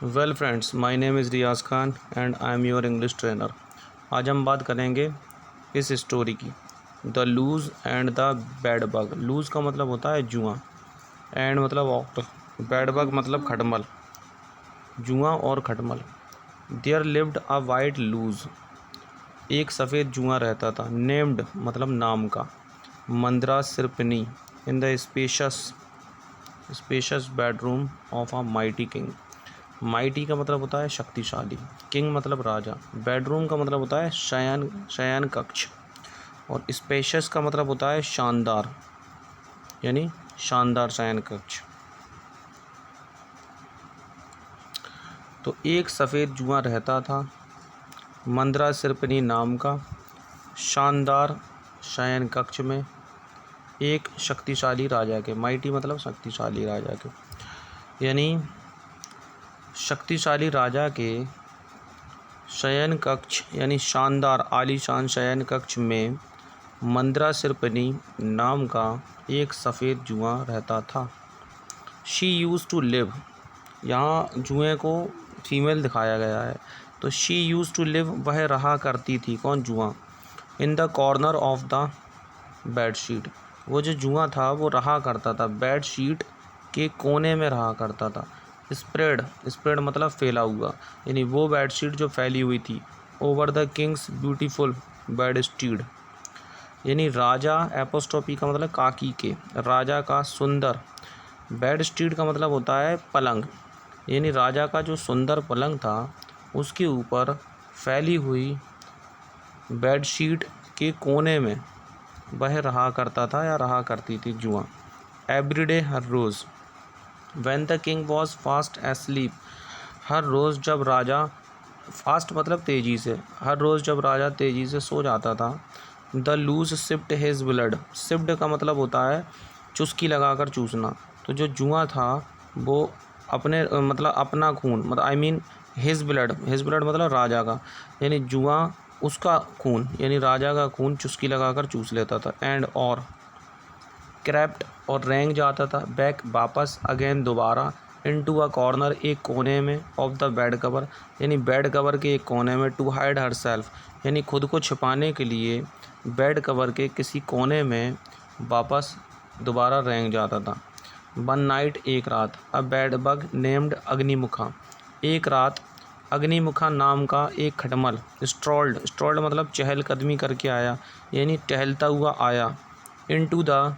Well friends, my name is Riyaz Khan and I am your English trainer. आज हम बात करेंगे इस स्टोरी की, the louse and the bed bug. Louse का मतलब होता है जुआ, एंड मतलब और, बैड बग मतलब खटमल, जुआ और खटमल। There lived a white louse, एक सफ़ेद जुआ रहता था। नेम्ड मतलब नाम का, Mandra Sirpani, in the spacious bedroom of a mighty king. Mighty का मतलब होता है शक्तिशाली, किंग मतलब राजा, बेडरूम का मतलब होता है शयन कक्ष, और स्पेशियस का मतलब होता है शानदार, यानी शानदार शयन कक्ष। तो एक सफ़ेद जुआ रहता था, मंद्रा सिरपनी नाम का, शानदार शयन कक्ष में, एक शक्तिशाली राजा के। माइटी मतलब शक्तिशाली राजा के, यानी शक्तिशाली राजा के शयन कक्ष, यानी शानदार आलीशान शयन कक्ष में मंद्रा सिरपनी नाम का एक सफ़ेद जुआ रहता था। शी यूज़ टू लिव, यहाँ जुए को फीमेल दिखाया गया है, तो शी यूज़ टू लिव वह रहा करती थी, कौन जुआ, in the corner of the bedsheet, वो जो जुआ था वो रहा करता था बेडशीट के कोने में रहा करता था। स्प्रेड मतलब फैला हुआ, यानी वो बेडशीट जो फैली हुई थी। Over the Kings beautiful bedsheet, यानी राजा एपोस्ट्रोफी का मतलब काकी के, राजा का सुंदर, बेडशीट का मतलब होता है पलंग, यानी राजा का जो सुंदर पलंग था उसके ऊपर फैली हुई बेडशीट के कोने में वह रहा करता था या रहा करती थी जुआ। एवरीडे हर रोज़, when the king was fast asleep, हर रोज़ जब राजा, फास्ट मतलब तेज़ी से, हर रोज़ जब राजा तेज़ी से सो जाता था। The louse sipped his blood, sipped का मतलब होता है चुस्की लगाकर चूसना, तो जो जुआ था वो अपने मतलब अपना खून, मतलब आई मीन हिज ब्लड मतलब राजा का, यानी जुआ उसका खून, यानी राजा का खून चुस्की लगाकर चूस लेता था। एंड और क्रैप्ट और रेंग जाता था, बैक वापस, अगेन दोबारा, इनटू अ कॉर्नर एक कोने में, ऑफ द बेड कवर, यानी बेड कवर के एक कोने में, टू हाइड हर सेल्फ, यानी खुद को छिपाने के लिए बेड कवर के किसी कोने में वापस दोबारा रेंग जाता था। वन नाइट, एक रात, अ बेड बग नेम्ड अग्निमुखा, एक रात अग्निमुखा नाम का एक खटमल, स्ट्रॉल्ड मतलब चहलकदमी करके आया, यानी टहलता हुआ आया, इनटू द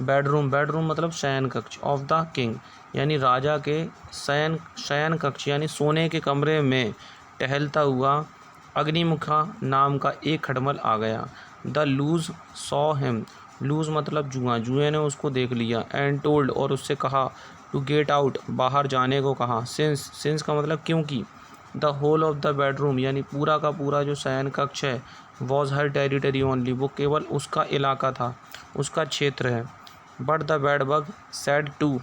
बेडरूम मतलब शयन कक्ष, ऑफ द किंग, यानी राजा के शयन कक्ष यानी सोने के कमरे में टहलता हुआ अग्निमुखा नाम का एक खटमल आ गया। The louse saw him, louse मतलब जुए ने उसको देख लिया। एंड टोल्ड, और उससे कहा, टू गेट आउट, बाहर जाने को कहा। सिंस का मतलब क्योंकि। The whole of the bedroom, यानी पूरा का पूरा जो शयन कक्ष है, वॉज हर टेरिटरी ओनली, वो केवल उसका इलाका था, उसका क्षेत्र है। But the bed bug said to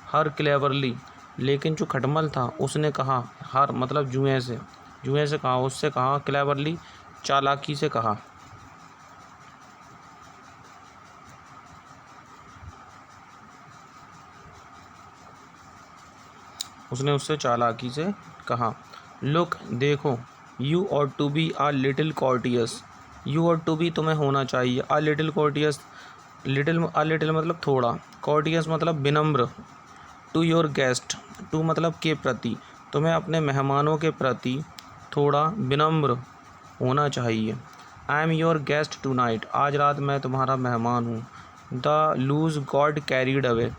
her cleverly, लेकिन जो खटमल था उसने कहा, हर मतलब जुए से कहा, उससे कहा, क्लेवरली चालाकी से कहा, उसने उससे चालाकी से कहा, लुक देखो, you ought to be a little courteous, you ought to be तुम्हें होना चाहिए, आ लिटिल कॉर्टियस, लिटिल मतलब थोड़ा, कॉर्टियस मतलब विनम्र, टू योर गेस्ट, टू मतलब के प्रति, तुम्हें अपने मेहमानों के प्रति थोड़ा विनम्र होना चाहिए। I am your guest tonight, आज रात मैं तुम्हारा मेहमान हूँ। The louse got carried away,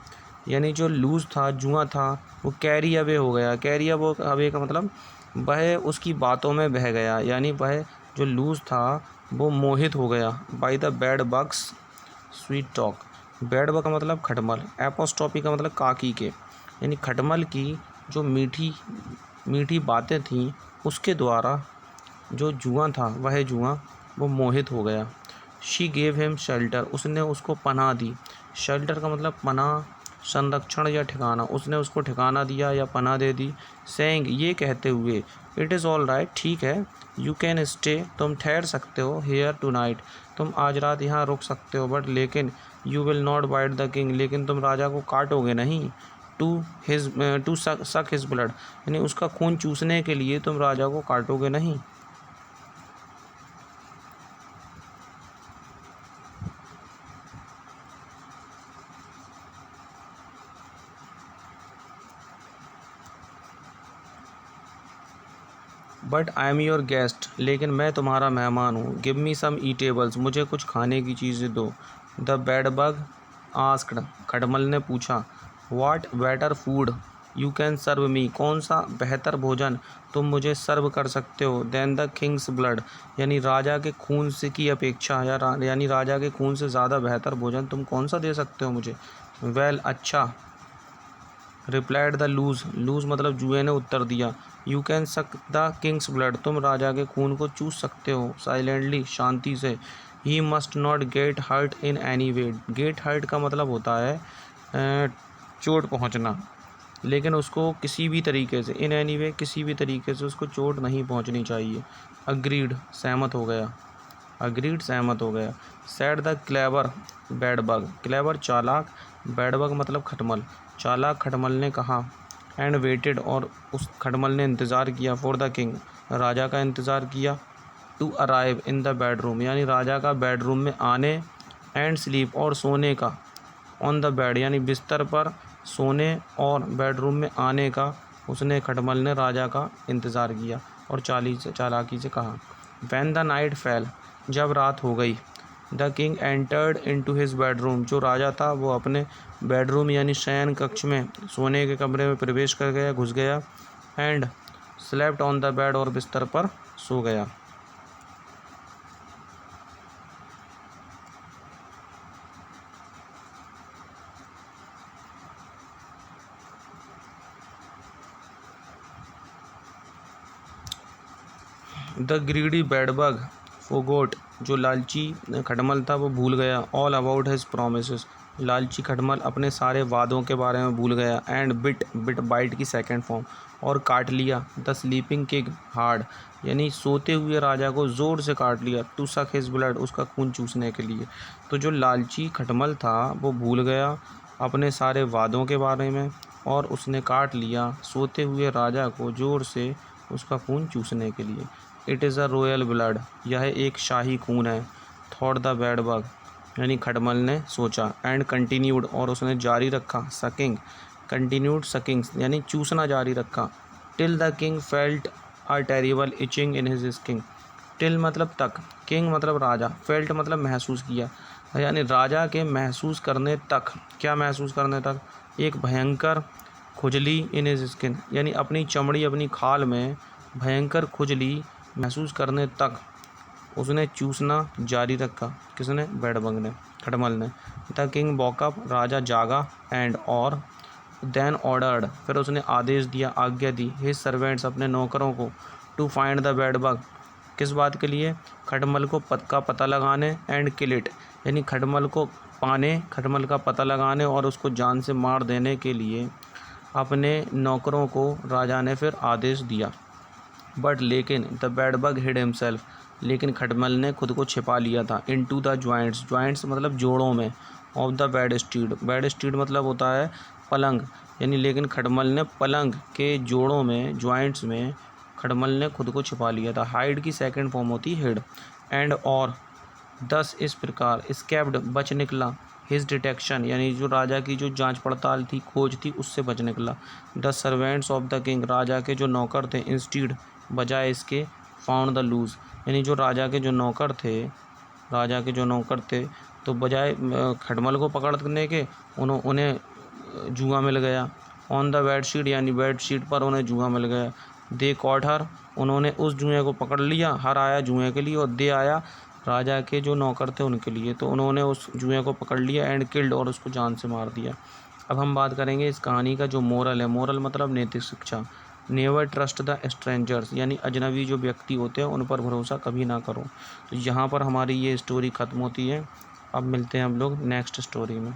यानी जो लूज था, जुआ था, वो कैरी अवे हो गया। कैरी अवे का मतलब वह उसकी बातों में बह गया, यानी वह जो लूज था वो मोहित हो गया। By the bad bugs sweet talk, bad bug का मतलब खटमल, एपोस्ट्रॉफी का मतलब काकी के, यानी खटमल की जो मीठी मीठी बातें थीं उसके द्वारा जो जुआ था, वह जुआ वो मोहित हो गया। शी गेव हिम शेल्टर, उसने उसको पनाह दी। शेल्टर का मतलब पनाह, संरक्षण या ठिकाना, उसने उसको ठिकाना दिया या पनाह दे दी। सेइंग, ये कहते हुए, इट इज़ ऑल राइट, ठीक है, यू कैन स्टे, तुम ठहर सकते हो, हेयर टू नाइट, तुम आज रात यहाँ रुक सकते हो, बट लेकिन, you will not bite the king, लेकिन तुम राजा को काटोगे नहीं। टू सक हिज ब्लड, यानी उसका खून चूसने के लिए तुम राजा को काटोगे नहीं। But I am your guest, लेकिन मैं तुम्हारा मेहमान हूँ। गिव मी सम ईटेबल्स, मुझे कुछ खाने की चीज़ें दो। द बेड बग आस्क्ड, खटमल ने पूछा। What better food you can serve me, कौन सा बेहतर भोजन तुम मुझे सर्व कर सकते हो। देन द किंग्स ब्लड, यानी राजा के खून से की अपेक्षा यानी राजा के खून से ज़्यादा बेहतर भोजन तुम कौन सा दे सकते हो मुझे। वेल, अच्छा, रिप्लाइड द लूज, लूज मतलब जुए ने उत्तर दिया। You can suck the Kings blood, तुम राजा के खून को चूस सकते हो साइलेंटली, शांति से। He must not get hurt in any way, get hurt का मतलब होता है चोट पहुंचना, लेकिन उसको किसी भी तरीके से, इन एनी वे किसी भी तरीके से उसको चोट नहीं पहुंचनी चाहिए। अग्रीड, सहमत हो गया। अग्रीड, सहमत हो गया। Said the clever bad bug, clever चालाक, बैड बग मतलब खटमल, चालाक खटमल ने कहा। एंड वेटेड, और उस खटमल ने इंतज़ार किया। फॉर द किंग, राजा का इंतज़ार किया। To arrive in the bedroom, यानी राजा का बेडरूम में आने। एंड स्लीप, और सोने का। ऑन द बेड, यानी बिस्तर पर सोने और बेडरूम में आने का उसने, खटमल ने राजा का इंतज़ार किया और चालाकी से कहा। वैन द नाइट फेल, जब रात हो गई। The king entered into his bedroom, जो राजा था वो अपने बेडरूम यानी शयन कक्ष में, सोने के कमरे में प्रवेश कर गया, घुस गया। And slept on the bed, और बिस्तर पर सो गया। द ग्रीडी बेडबग फोगोट, जो लालची खटमल था वो भूल गया। ऑल अबाउट हिज प्रोमिसेस, लालची खटमल अपने सारे वादों के बारे में भूल गया। एंड बिट, बिट बाइट की सेकंड फॉर्म, और काट लिया। द स्लीपिंग किंग हार्ड, यानी सोते हुए राजा को ज़ोर से काट लिया। टू सक हिज ब्लड, उसका खून चूसने के लिए। तो जो लालची खटमल था वो भूल गया अपने सारे वादों के बारे में, और उसने काट लिया सोते हुए राजा को ज़ोर से उसका खून चूसने के लिए। It is a royal blood, यह एक शाही खून है। थॉट द बैड बग, यानी खटमल ने सोचा। एंड कंटिन्यूड, और उसने जारी रखा। सकिंग, कंटिन्यूड सकिंग, यानी चूसना जारी रखा। Till the king felt a terrible itching in his skin, till मतलब तक, किंग मतलब राजा, फेल्ट मतलब महसूस किया, यानी राजा के महसूस करने तक। क्या महसूस करने तक? एक भयंकर खुजली इन हिज स्किन, यानी अपनी चमड़ी, अपनी खाल में भयंकर खुजली महसूस करने तक उसने चूसना जारी रखा। किसने? बेडबग ने, खटमल ने। द किंग वॉकअप, राजा जागा। एंड, और देन ऑर्डर्ड, फिर उसने आदेश दिया, आज्ञा दी। हिज सर्वेंट्स, अपने नौकरों को। टू फाइंड द बेडबग, किस बात के लिए? खटमल को का पता लगाने। एंड किल इट, यानी खटमल को पाने, खटमल का पता लगाने और उसको जान से मार देने के लिए अपने नौकरों को राजा ने फिर आदेश दिया। बट लेकिन द बेडबग हिड हिमसेल्फ, लेकिन खटमल ने खुद को छिपा लिया था। इनटू द ज्वाइंट्स, ज्वाइंट्स मतलब जोड़ों में। Of the bed stead, bed stead मतलब होता है पलंग, यानी लेकिन खटमल ने पलंग के जोड़ों में, ज्वाइंट्स में खटमल ने खुद को छिपा लिया था। हाइड की सेकंड फॉर्म होती हिड। एंड, और दस, इस प्रकार। स्केप्ड, बच निकला। हिज डिटेक्शन, यानी जो राजा की जो जांच पड़ताल थी, खोज थी, उससे बच निकला। The servants of the king, राजा के जो नौकर थे। इंस्टीड, बजाय इसके। फाउंड द लूज, यानी जो राजा के जो नौकर थे, राजा के जो नौकर थे तो बजाय खटमल को पकड़ने के उन्हें जुआ मिल गया। ऑन द बेड शीट, यानी बेड शीट पर उन्हें जुआ मिल गया। दे कॉट हर, उन्होंने उस जुए को पकड़ लिया। हर आया जुए के लिए और दे आया राजा के जो नौकर थे उनके लिए, तो उन्होंने उस जुए को पकड़ लिया। एंड किल्ड, और उसको जान से मार दिया। अब हम बात करेंगे इस कहानी का जो मोरल है। मोरल मतलब नैतिक शिक्षा। नेवर ट्रस्ट द स्ट्रेंजर्स, यानी अजनबी जो व्यक्ति होते हैं उन पर भरोसा कभी ना करो। तो यहाँ पर हमारी ये स्टोरी ख़त्म होती है। अब मिलते हैं हम लोग नेक्स्ट स्टोरी में।